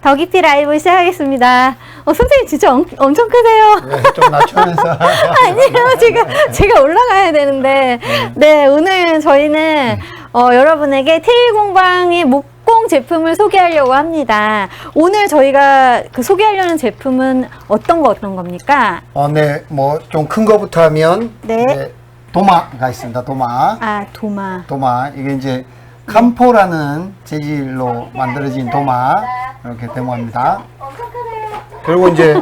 더 깊이 라이브 시작하겠습니다. 선생님 진짜 엄청 크세요. 네, 좀 낮추면서. 아니에요. 제가 올라가야 되는데. 네, 오늘 저희는 여러분에게 테일 공방의 목공 제품을 소개하려고 합니다. 오늘 저희가 소개하려는 제품은 어떤 겁니까? 네, 뭐 좀 큰 거부터 하면 네. 네, 도마가 있습니다. 도마. 아, 도마. 도마. 이게 이제 캄포라는 재질로 만들어진 도마 이렇게 데모합니다. 그리고 이제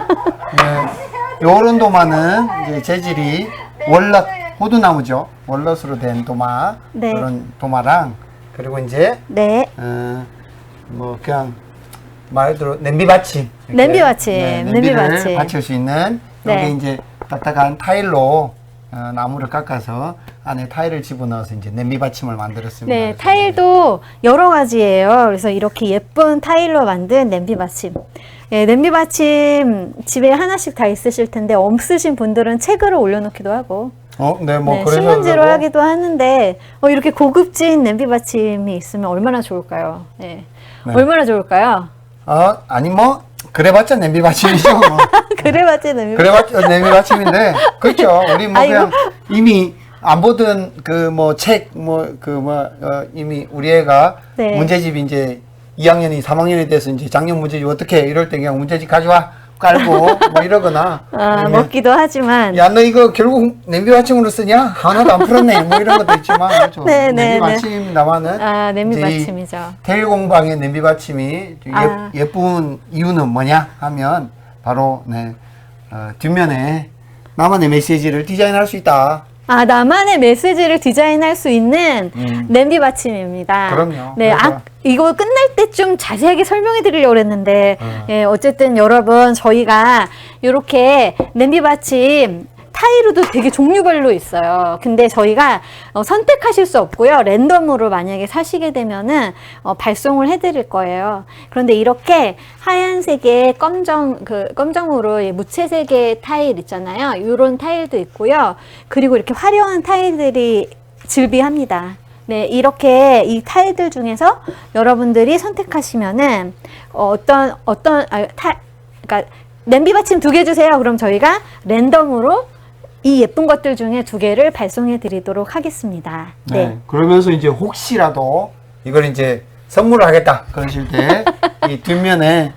요런 도마는 이제 재질이 월넛 호두나무죠. 월넛으로 된 도마. 네. 그런 도마랑 그리고 이제 네. 뭐 그냥 말 그대로 냄비 받침. 이렇게, 냄비 받침. 냄비를 냄비 받침. 받칠 수 있는 네. 여기 이제 딱딱한 타일로 나무를 깎아서 안에 타일을 집어넣어서 이제 냄비 받침을 만들었습니다. 네, 타일도 여러 가지예요. 그래서 이렇게 예쁜 타일로 만든 냄비 받침. 예, 냄비 받침 집에 하나씩 다 있으실 텐데 없으신 분들은 책으로 올려놓기도 하고 네, 뭐 네, 그래서 신문지로 그러고. 하기도 하는데 이렇게 고급진 냄비 받침이 있으면 얼마나 좋을까요? 네. 네. 얼마나 좋을까요? 아니 뭐 그래봤자 냄비 받침이죠. 뭐. 그래봤자 냄비 그래봤자 냄비 받침인데 그렇죠. 우리 뭐 그냥 이미 안 보던 그 뭐 책 이미 우리 애가 네. 문제집 이제 2학년이 3학년이 돼서 이제 작년 문제집 어떻게 이럴 때 그냥 문제집 가져와 깔고 뭐 이러거나 아니면 먹기도 하지만 야 너 이거 결국 냄비 받침으로 쓰냐? 하나도 안 풀었네. 뭐 이런 것도 있지만 그렇죠. 네, 네, 냄비 네. 받침입니다만은 냄비 이제 이 받침이죠. 테일 공방의 냄비 받침이 아. 예쁜 이유는 뭐냐 하면 바로 뒷면에 나만의 메시지를 디자인할 수 있다. 나만의 메시지를 디자인할 수 있는 냄비 받침입니다. 그럼요. 네, 그래서. 이거 끝날 때 좀 자세하게 설명해 드리려고 했는데, 예, 어쨌든 여러분, 저희가 이렇게 냄비 받침 타일로도 되게 종류별로 있어요. 근데 저희가 선택하실 수 없고요. 랜덤으로 만약에 사시게 되면은 발송을 해드릴 거예요. 그런데 이렇게 하얀색의 검정으로 무채색의 타일 있잖아요. 이런 타일도 있고요. 그리고 이렇게 화려한 타일들이 즐비합니다. 네, 이렇게 이 타일들 중에서 여러분들이 선택하시면은 그러니까 냄비 받침 2개 주세요. 그럼 저희가 랜덤으로 이 예쁜 것들 중에 2개를 발송해 드리도록 하겠습니다. 네. 그러면서 이제 혹시라도 이걸 이제 선물을 하겠다 그러실 때 이 뒷면에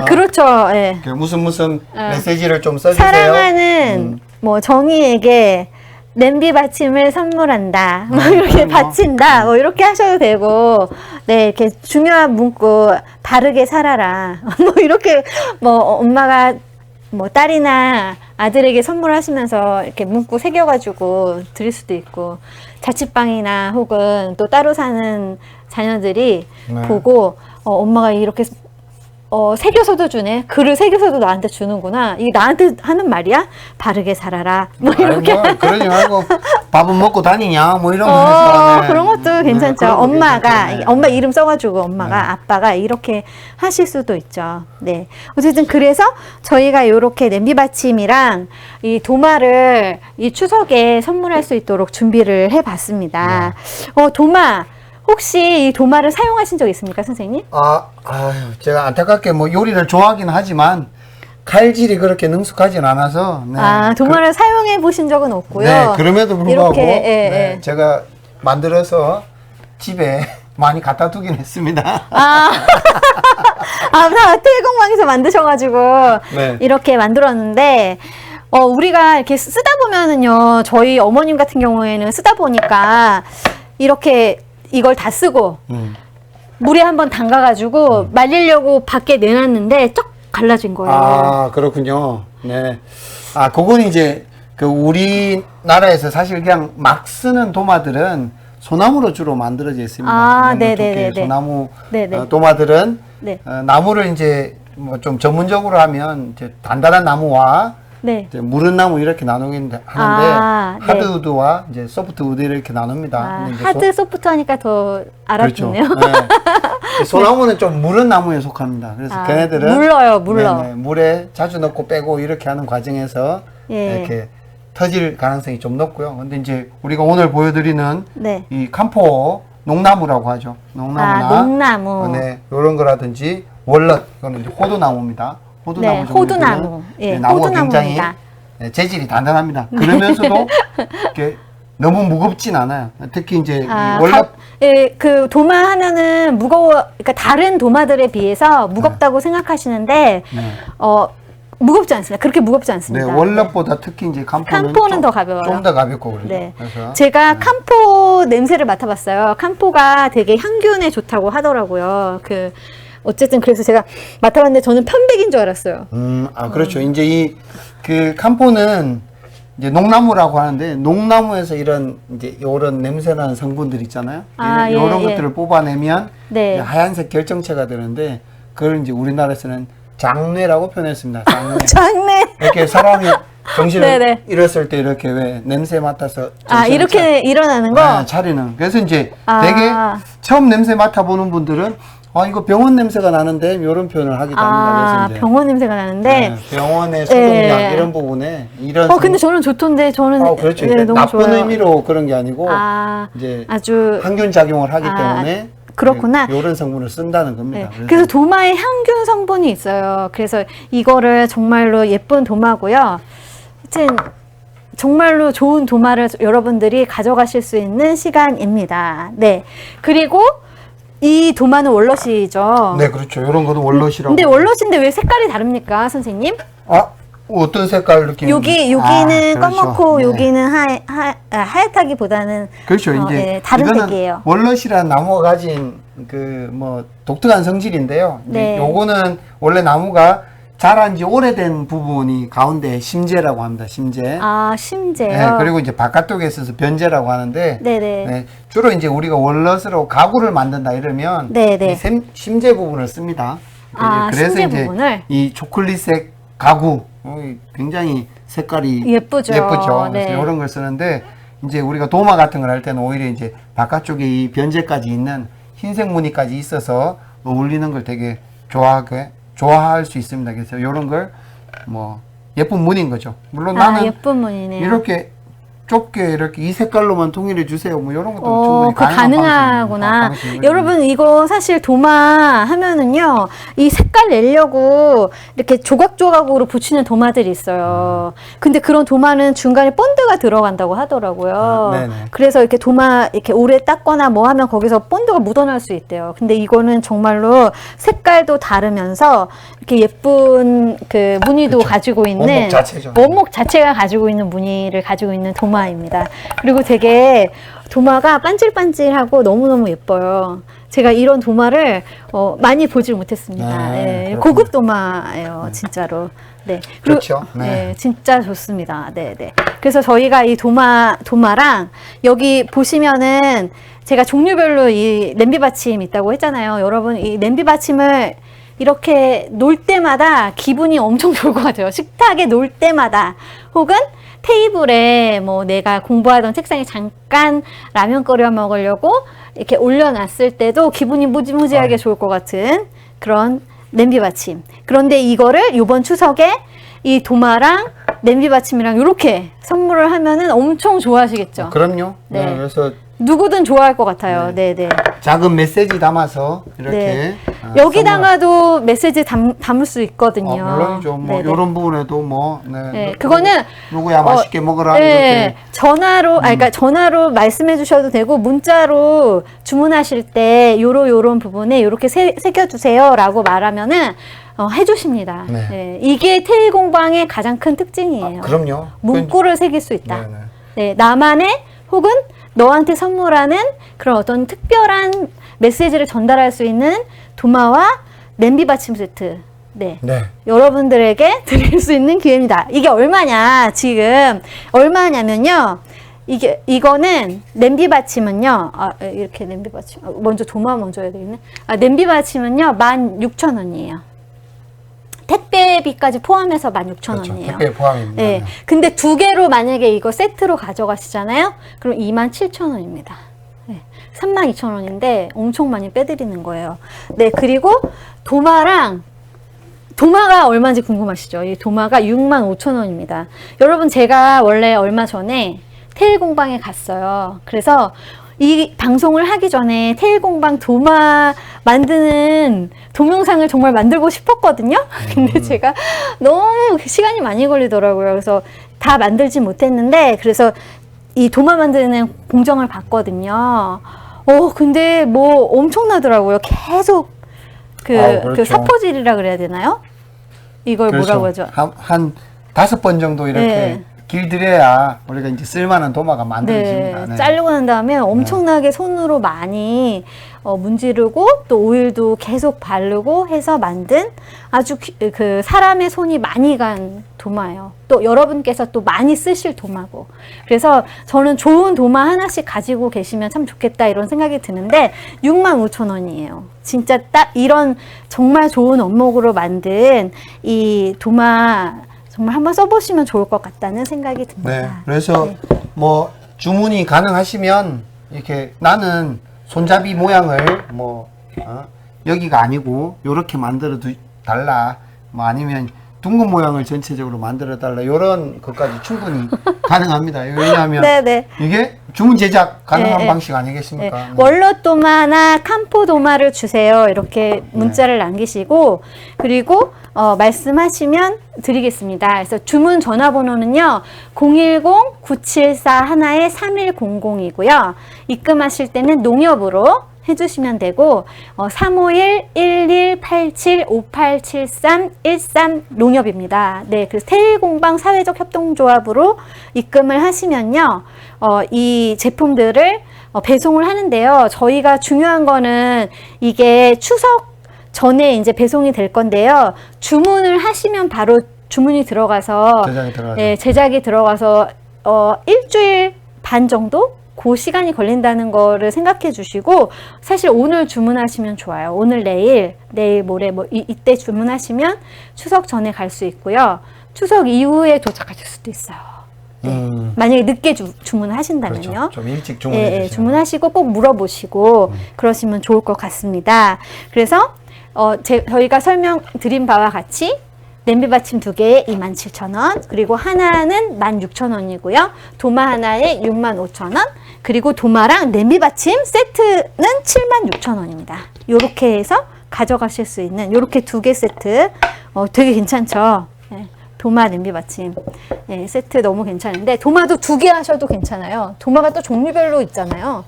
그렇죠. 예. 무슨 메시지를 좀 써주세요. 사랑하는 뭐 정희에게 냄비 받침을 선물한다. 뭐 이렇게 바친다. 뭐 이렇게 하셔도 되고, 네, 이렇게 중요한 문구 바르게 살아라. 뭐 이렇게 뭐 엄마가 뭐 딸이나 아들에게 선물하시면서 이렇게 문구 새겨가지고 드릴 수도 있고, 자취방이나 혹은 또 따로 사는 자녀들이 네. 보고 엄마가 이렇게 새겨서도 주네. 글을 새겨서도 나한테 주는구나. 이게 나한테 하는 말이야? 바르게 살아라. 뭐 이렇게. 뭐, 그러지 말고 밥은 먹고 다니냐 뭐 이런 거 해서 그런 것도 괜찮죠. 그런 것도 엄마가 괜찮죠. 엄마 이름 써가지고 엄마가 아빠가 이렇게 하실 수도 있죠. 네. 어쨌든 그래서 저희가 이렇게 냄비 받침이랑 이 도마를 이 추석에 선물할 수 있도록 준비를 해봤습니다. 도마. 혹시 이 도마를 사용하신 적 있습니까, 선생님? 제가 안타깝게 뭐 요리를 좋아하긴 하지만 칼질이 그렇게 능숙하진 않아서 도마를 사용해 보신 적은 없고요. 네, 그럼에도 불구하고 이렇게, 제가 만들어서 집에 많이 갖다 두긴 했습니다. 테일공방에서 만드셔가지고 네. 이렇게 만들었는데 우리가 이렇게 쓰다 보면은요, 저희 어머님 같은 경우에는 쓰다 보니까 이렇게 이걸 다 쓰고 물에 한번 담가가지고 말리려고 밖에 내놨는데 쩍 갈라진 거예요. 그렇군요. 네. 그건 이제 그 우리나라에서 사실 그냥 막 쓰는 도마들은 소나무로 주로 만들어져 있습니다. 네네네. 소나무 네네. 도마들은 네. 나무를 이제 뭐 좀 전문적으로 하면 이제 단단한 나무와 네. 이제 무른 나무 이렇게 나누긴 하는데 하드우드와 이제 소프트우드 이렇게 나눕니다. 근데 이제 하드 소프트 하니까 더 알아듣네요. 그렇죠. 네. 소나무는 좀 무른 나무에 속합니다. 그래서 걔네들은 물러. 물에 자주 넣고 빼고 이렇게 하는 과정에서 이렇게 터질 가능성이 좀 높고요. 근데 이제 우리가 오늘 보여드리는 이 캄포 농나무라고 하죠. 농나무나 농나무. 이런 거라든지 월넛, 이거는 이제 호두나무입니다. 호두나무 네, 종류들은 호두나무. 예, 나무가 굉장히 호두나무입니다. 재질이 단단합니다. 그러면서도 이렇게 너무 무겁진 않아요. 특히 이제 이 월넛 예, 그 도마 하나는 그러니까 다른 도마들에 비해서 무겁다고 생각하시는데, 네. 무겁지 않습니다. 그렇게 무겁지 않습니다. 네, 월넛보다 특히 이제 캄포는 더 가벼워요. 좀 더 가볍고 그러죠. 네. 그래서 제가 캄포 냄새를 맡아봤어요. 캄포가 되게 향균에 좋다고 하더라고요. 어쨌든 그래서 제가 맡아봤는데 저는 편백인 줄 알았어요. 그렇죠. 이제 그 캄포는 이제 농나무라고 하는데 농나무에서 이제 요런 냄새나는 성분들 있잖아요. 이런 것들을 뽑아내면 네. 이제 하얀색 결정체가 되는데 그걸 이제 우리나라에서는 장뇌라고 표현했습니다. 장뇌. 장내. 이렇게 사람이 정신을 네네. 잃었을 때 이렇게 왜 냄새 맡아서 이렇게 일어나는 거? 차리는. 그래서 이제 되게 처음 냄새 맡아보는 분들은 이거 병원 냄새가 나는데 이런 표현을 하기도 합니다. 그래서 이제 병원 냄새가 나는데. 병원의 소독약 이런 부분에 이런. 근데 저는 좋던데 저는. 그렇죠. 네, 너무 나쁜 좋아요. 의미로 그런 게 아니고 이제 아주 항균 작용을 하기 때문에. 그렇구나. 이런 성분을 쓴다는 겁니다. 네. 그래서 도마에 향균 성분이 있어요. 그래서 이거를 정말로 예쁜 도마고요. 하여튼 정말로 좋은 도마를 여러분들이 가져가실 수 있는 시간입니다. 네. 그리고 이 도마는 월넛이죠. 네, 그렇죠. 이런 거는 월넛이라고. 근데 월넛인데 왜 색깔이 다릅니까, 선생님? 어떤 색깔 느낌? 여기는 그렇죠. 검고 네. 여기는 하얗다기보다는 그렇죠. 이제 다른 이거는 색이에요. 월넛이라는 나무가 가진 독특한 성질인데요. 네. 요거는 원래 나무가 자란 지 오래된 부분이 가운데 심재라고 합니다. 심재. 심재요. 네, 그리고 이제 바깥쪽에 있어서 변재라고 하는데 네네. 네, 주로 이제 우리가 월넛으로 가구를 만든다 이러면 네네. 이 심재 부분을 씁니다. 그래서 심재 이제 부분을? 이 초콜릿색 가구 굉장히 색깔이 예쁘죠. 그래서 네. 이런 걸 쓰는데 이제 우리가 도마 같은 걸 할 때는 오히려 이제 바깥쪽에 이 변재까지 있는 흰색 무늬까지 있어서 어울리는 걸 되게 좋아할 수 있습니다. 그래서 이런 걸 예쁜 무늬인 거죠. 물론 나는 예쁜 무늬네요. 이렇게 좁게 이렇게 이 색깔로만 통일해 주세요. 이런 것도 충분히 가능하구나. 방식입니다. 여러분 이거 사실 도마 하면은요 이 색깔 내려고 이렇게 조각조각으로 붙이는 도마들이 있어요. 근데 그런 도마는 중간에 본드가 들어간다고 하더라고요. 네네. 그래서 이렇게 도마 이렇게 오래 닦거나 뭐 하면 거기서 본드가 묻어날 수 있대요. 근데 이거는 정말로 색깔도 다르면서 이렇게 예쁜 그 무늬도 그렇죠. 가지고 있는 원목 자체죠. 원목 자체가 가지고 있는 무늬를 가지고 있는 도마입니다. 그리고 되게 도마가 반질반질하고 너무너무 예뻐요. 제가 이런 도마를 많이 보질 못했습니다. 네, 고급 도마예요, 진짜로. 네. 그리고, 그렇죠. 네. 진짜 좋습니다. 네, 네. 그래서 저희가 이 도마랑 여기 보시면은 제가 종류별로 이 냄비 받침 있다고 했잖아요. 여러분 이 냄비 받침을 이렇게 놓을 때마다 기분이 엄청 좋을 것 같아요. 식탁에 놓을 때마다 혹은 테이블에 내가 공부하던 책상에 잠깐 라면 끓여 먹으려고 이렇게 올려놨을 때도 기분이 무지무지하게 좋을 것 같은 그런 냄비 받침. 그런데 이거를 이번 추석에 이 도마랑 냄비 받침이랑 이렇게 선물을 하면은 엄청 좋아하시겠죠. 그럼요. 네. 그래서 누구든 좋아할 것 같아요. 네, 네. 작은 메시지 담아서 이렇게 네. 여기다가도 메시지 담을 수 있거든요. 물론이죠. 이런 부분에도 네. 그거는 누구야 맛있게 먹으라 네. 전화로 그러니까 전화로 말씀해 주셔도 되고 문자로 주문하실 때 요런 부분에 요렇게 새겨 주세요라고 말하면은 해주십니다. 네. 네. 이게 테일공방의 가장 큰 특징이에요. 그럼요. 문구를 새길 수 있다. 네네. 네, 나만의 혹은 너한테 선물하는 그런 어떤 특별한 메시지를 전달할 수 있는 도마와 냄비 받침 세트. 네. 네. 여러분들에게 드릴 수 있는 기회입니다. 이게 얼마냐, 지금. 얼마냐면요. 이거는 냄비 받침은요. 이렇게 냄비 받침. 먼저 도마 먼저 해야 되겠네. 냄비 받침은요. 16,000원이에요. 택배비까지 포함해서 16,000원이에요. 그렇죠. 택배 포함입니다. 네. 근데 두 개로 만약에 이거 세트로 가져가시잖아요? 그럼 27,000원입니다. 네. 32,000원인데 엄청 많이 빼드리는 거예요. 네. 그리고 도마가 얼마인지 궁금하시죠? 이 도마가 65,000원입니다. 여러분 제가 원래 얼마 전에 테일공방에 갔어요. 그래서 이 방송을 하기 전에 테일공방 도마 만드는 동영상을 정말 만들고 싶었거든요. 근데 제가 너무 시간이 많이 걸리더라고요. 그래서 다 만들지 못했는데, 그래서 이 도마 만드는 공정을 봤거든요. 근데 뭐 엄청나더라고요. 계속 그렇죠. 그 사포질이라 그래야 되나요? 이걸 그렇죠. 뭐라고 하죠? 한 5번 정도 이렇게 네. 길들여야 우리가 이제 쓸만한 도마가 만들어집니다. 네. 자르고 난 다음에 엄청나게 손으로 많이 문지르고 또 오일도 계속 바르고 해서 만든 아주 그 사람의 손이 많이 간 도마예요. 또 여러분께서 또 많이 쓰실 도마고. 그래서 저는 좋은 도마 하나씩 가지고 계시면 참 좋겠다 이런 생각이 드는데 65,000원이에요. 진짜 딱 이런 정말 좋은 원목으로 만든 이 도마 정말 한번 써보시면 좋을 것 같다는 생각이 듭니다. 네. 그래서 뭐 주문이 가능하시면 이렇게 나는 손잡이 모양을 여기가 아니고 이렇게 만들어 달라. 뭐 아니면 둥근 모양을 전체적으로 만들어 달라. 이런 것까지 충분히 가능합니다. 왜냐하면 네네. 이게 주문 제작 가능한 네, 방식 아니겠습니까? 네. 월넛 도마나 캄포 도마를 주세요. 이렇게 문자를 남기시고, 그리고 말씀하시면 드리겠습니다. 그래서 주문 전화번호는요 010-974-3100이고요. 입금하실 때는 농협으로 해주시면 되고 351-1187-5873-13 농협입니다. 네, 그래서 테일공방 사회적 협동조합으로 입금을 하시면요 이 제품들을 배송을 하는데요. 저희가 중요한 거는 이게 추석 전에 이제 배송이 될 건데요. 주문을 하시면 바로 주문이 들어가서 제작이 들어가서 일주일 반 정도 그 시간이 걸린다는 거를 생각해 주시고, 사실 오늘 주문하시면 좋아요. 오늘 내일 모레 뭐 이때 주문하시면 추석 전에 갈 수 있고요. 추석 이후에 도착하실 수도 있어요. 네. 만약에 늦게 주문을 하신다면요. 그렇죠. 좀 일찍 주문해 주시면. 주문하시고 꼭 물어보시고 그러시면 좋을 것 같습니다. 그래서 저희가 설명드린 바와 같이 냄비 받침 2개에 27,000원, 그리고 하나는 16,000원이고요. 도마 하나에 65,000원, 그리고 도마랑 냄비 받침 세트는 76,000원입니다. 요렇게 해서 가져가실 수 있는 요렇게 2개 세트 되게 괜찮죠? 네. 도마 냄비 받침 세트 너무 괜찮은데, 도마도 2개 하셔도 괜찮아요. 도마가 또 종류별로 있잖아요.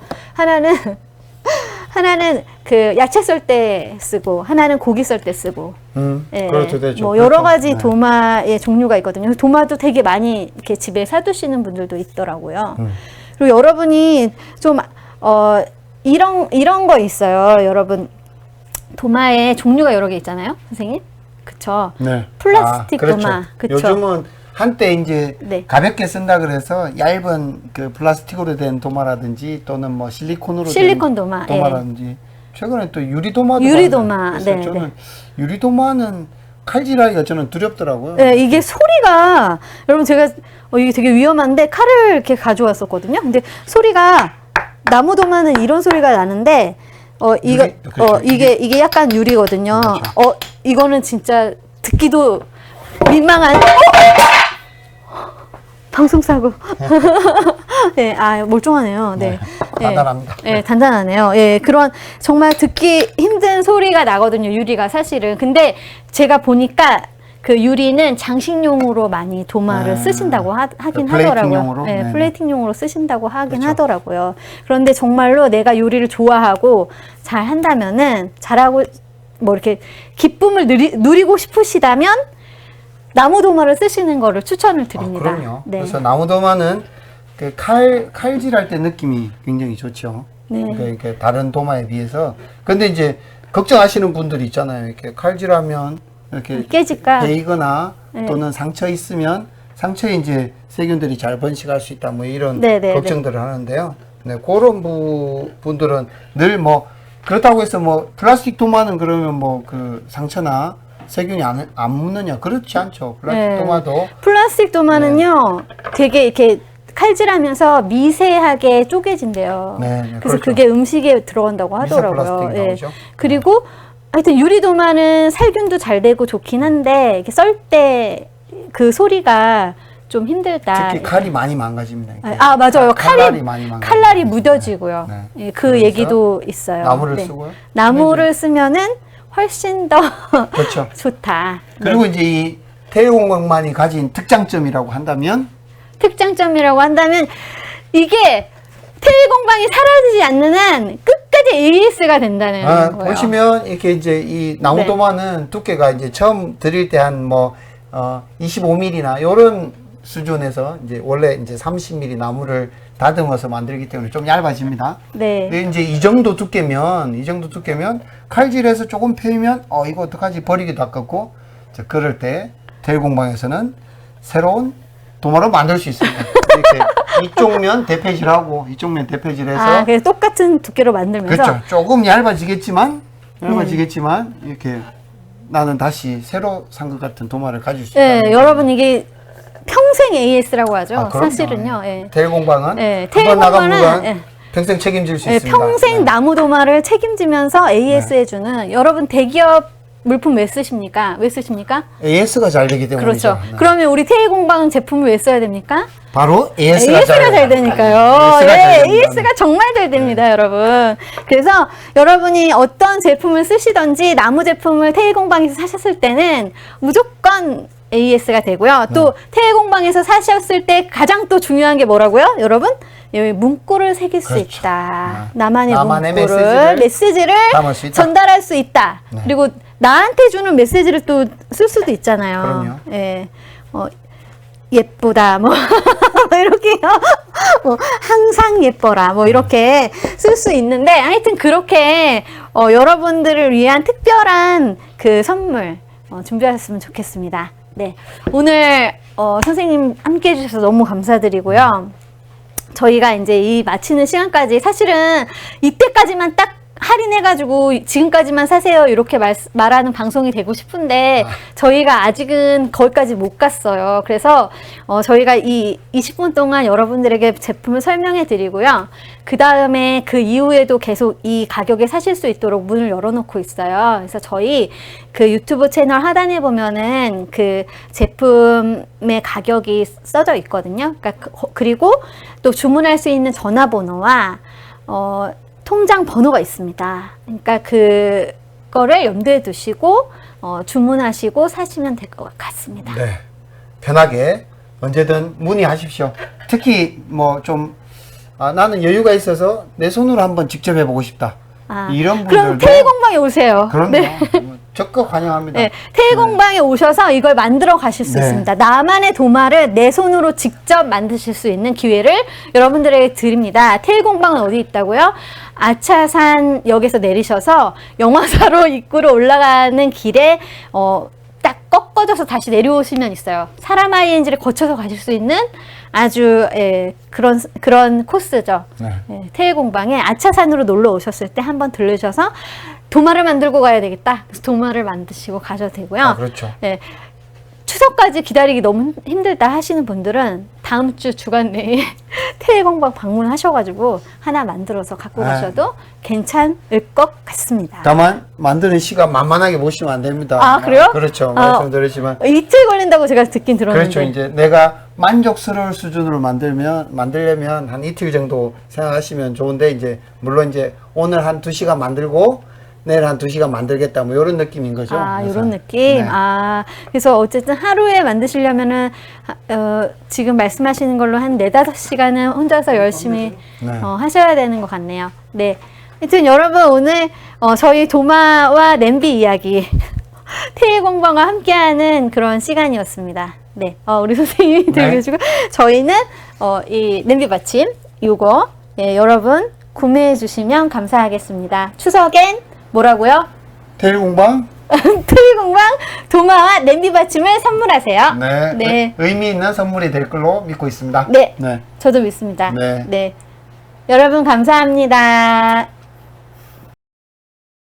하나는 그 야채 썰 때 쓰고, 하나는 고기 썰 때 쓰고. 그렇죠, 되죠. 뭐 여러 가지 도마의 종류가 있거든요. 도마도 되게 많이 이렇게 집에 사두시는 분들도 있더라고요. 그리고 여러분이 좀 이런 거 있어요. 여러분, 도마에 종류가 여러 개 있잖아요, 선생님. 그쵸? 네. 플라스틱 그렇죠. 도마. 그쵸? 요즘은 한때 이제 네. 가볍게 쓴다 그래서 얇은 그 플라스틱으로 된 도마라든지 또는 뭐 실리콘으로 실리콘 된 도마, 도마라든지 최근에 또 유리도마도 유리도마. 그래서 네, 저는 네. 유리도마는 칼질하기가 저는 두렵더라고요. 네, 이게 소리가, 여러분 제가 이게 되게 위험한데 칼을 이렇게 가져왔었거든요. 근데 소리가, 나무 도마는 이런 소리가 나는데 그렇죠. 이게 약간 유리거든요. 그렇죠. 이거는 진짜 듣기도 민망한 방송사고. 네, 멀쩡하네요. 네. 단단합니다. 네, 단단하네요. 예, 그런 정말 듣기 힘든 소리가 나거든요, 유리가 사실은. 근데 제가 보니까 그 유리는 장식용으로 많이 도마를 쓰신다고 하긴 하더라고요. 네, 플레이팅용으로 쓰신다고 하긴 그렇죠. 하더라고요. 그런데 정말로 내가 요리를 좋아하고 잘 한다면은, 잘하고 뭐 이렇게 기쁨을 누리고 싶으시다면 나무 도마를 쓰시는 거를 추천을 드립니다. 그럼요. 네. 그래서 나무 도마는 그 칼질할 때 느낌이 굉장히 좋죠. 네. 그러니까 다른 도마에 비해서. 근데 이제 걱정하시는 분들이 있잖아요. 이렇게 칼질하면 이렇게 깨질까? 베이거나 네. 또는 상처 있으면 상처에 이제 세균들이 잘 번식할 수 있다. 뭐 이런 네, 걱정들을 하는데요. 네, 그런 분들은 늘 뭐 그렇다고 해서 뭐 플라스틱 도마는 그러면 뭐 그 상처나 세균이 안 묻느냐? 그렇지 않죠. 플라스틱 도마도. 플라스틱 도마는요, 되게 이렇게 칼질하면서 미세하게 쪼개진대요. 네, 그래서 그렇죠. 그게 음식에 들어간다고 하더라고요. 플라스틱이 예. 나오죠. 그리고 하여튼 유리 도마는 살균도 잘 되고 좋긴 한데, 이렇게 썰 때 그 소리가 좀 힘들다. 특히 칼이 많이 망가집니다. 이렇게. 아, 맞아요. 칼날이 많이 망가집니다. 칼날이 무뎌지고요. 네. 예, 그 그래서 얘기도 있어요. 나무를 네. 쓰고요. 나무를 쓰면은 훨씬 더 그렇죠. 좋다. 그리고 이제 이 태공방만이 가진 특장점이라고 한다면 특장점이라고 한다면 이게 태공방이 사라지지 않는 한 끝까지 AS가 된다는 거예요. 보시면 이렇게 이제 이 나무도마는 두께가 이제 처음 드릴 때 한 뭐 25mm나 요런 수준에서 이제 원래 이제 30mm 나무를 다듬어서 만들기 때문에 좀 얇아집니다. 네. 근데 이제 이 정도 두께면 칼질해서 조금 패이면 이거 어떡하지 버리기도 아깝고 그럴 때 태공방에서는 새로운 도마를 만들 수 있습니다. 이렇게 이쪽 면 대패질하고 이쪽 면 대패질해서 그래서 똑같은 두께로 만들면서 그렇죠. 조금 얇아지겠지만 이렇게 나는 다시 새로 산 것 같은 도마를 가질 수 있다. 네, 여러분 이게 평생 AS라고 하죠. 그럼요. 사실은요. 예. 태공방은 네, 한번 나간 태공방은, 물건 평생 책임질 수 예, 있습니다. 평생 네. 나무 도마를 책임지면서 AS 해주는 여러분 대기업 물품 왜 쓰십니까? AS가 잘 되기 때문이죠. 그렇죠. 네. 그러면 우리 태공방 제품을 왜 써야 됩니까? 바로 AS가 잘 되니까요. AS가 잘 됩니다. AS가 정말 잘 됩니다, 여러분. 그래서 여러분이 어떤 제품을 쓰시던지 나무 제품을 태공방에서 사셨을 때는 무조건 AS가 되고요. 또 태공방에서 사셨을 때 가장 또 중요한 게 뭐라고요, 여러분? 여기 문구를 새길 수 그렇죠. 있다. 나만의 메시지를 메시지를 담을 수 있다. 전달할 수 있다. 네. 그리고 나한테 주는 메시지를 또 쓸 수도 있잖아요. 그럼요. 예. 예쁘다, 뭐, 이렇게요. 뭐, 항상 예뻐라, 뭐, 이렇게 쓸 수 있는데, 하여튼 그렇게, 여러분들을 위한 특별한 그 선물, 준비하셨으면 좋겠습니다. 네. 오늘, 선생님 함께 해주셔서 너무 감사드리고요. 저희가 이제 이 마치는 시간까지 사실은 이때까지만 딱 할인해가지고 지금까지만 사세요 이렇게 말하는 방송이 되고 싶은데 저희가 아직은 거기까지 못 갔어요. 그래서 저희가 이 20분 동안 여러분들에게 제품을 설명해 드리고요. 그 다음에 그 이후에도 계속 이 가격에 사실 수 있도록 문을 열어놓고 있어요. 그래서 저희 그 유튜브 채널 하단에 보면은 그 제품의 가격이 써져 있거든요. 그러니까 그리고 또 주문할 수 있는 전화번호와 통장 번호가 있습니다. 그러니까 그거를 염두에 두시고 주문하시고 사시면 될 것 같습니다. 네. 편하게 언제든 문의하십시오. 특히 뭐 좀 나는 여유가 있어서 내 손으로 한번 직접 해보고 싶다. 이런 분들도 그럼 태공방에 오세요. 그럼요. 네. 적극 환영합니다. 네, 태공방에 오셔서 이걸 만들어 가실 수 네. 있습니다. 나만의 도마를 내 손으로 직접 만드실 수 있는 기회를 여러분들에게 드립니다. 태공방은 어디 있다고요? 아차산역에서 내리셔서 영화사로 입구로 올라가는 길에 딱 꺾어져서 다시 내려오시면 있어요. 사람 ING를 거쳐서 가실 수 있는 아주 그런 코스죠. 네. 태공방에 아차산으로 놀러 오셨을 때 한번 들르셔서 도마를 만들고 가야 되겠다. 그래서 도마를 만드시고 가셔도 되고요. 그렇죠. 예, 추석까지 기다리기 너무 힘들다 하시는 분들은 다음 주 주간 내에 태공방 방문하셔가지고 하나 만들어서 갖고 가셔도 괜찮을 것 같습니다. 다만 만드는 시간 만만하게 보시면 안 됩니다. 아, 그래요? 그렇죠. 말씀드렸지만 이틀 걸린다고 제가 듣긴 들었는데. 그렇죠. 이제 내가 만족스러울 수준으로 만들려면 한 이틀 정도 생각하시면 좋은데 이제 물론 이제 오늘 한 2시간 만들고 내일 한 2시간 만들겠다 뭐 이런 느낌인 거죠. 이런 느낌. 네. 그래서 어쨌든 하루에 만드시려면은 지금 말씀하시는 걸로 한 4-5시간은 혼자서 열심히 네. 하셔야 되는 것 같네요. 네. 하여튼 여러분 오늘 저희 도마와 냄비 이야기 태공방과 함께하는 그런 시간이었습니다. 네. 우리 선생님이 들려주고 저희는 이 냄비 받침 요거 여러분 구매해 주시면 감사하겠습니다. 추석엔 뭐라고요? 태일공방? 태일공방 도마와 냄비 받침을 선물하세요. 네. 네. 의미 있는 선물이 될 걸로 믿고 있습니다. 네. 네. 저도 믿습니다. 네. 네. 여러분 감사합니다.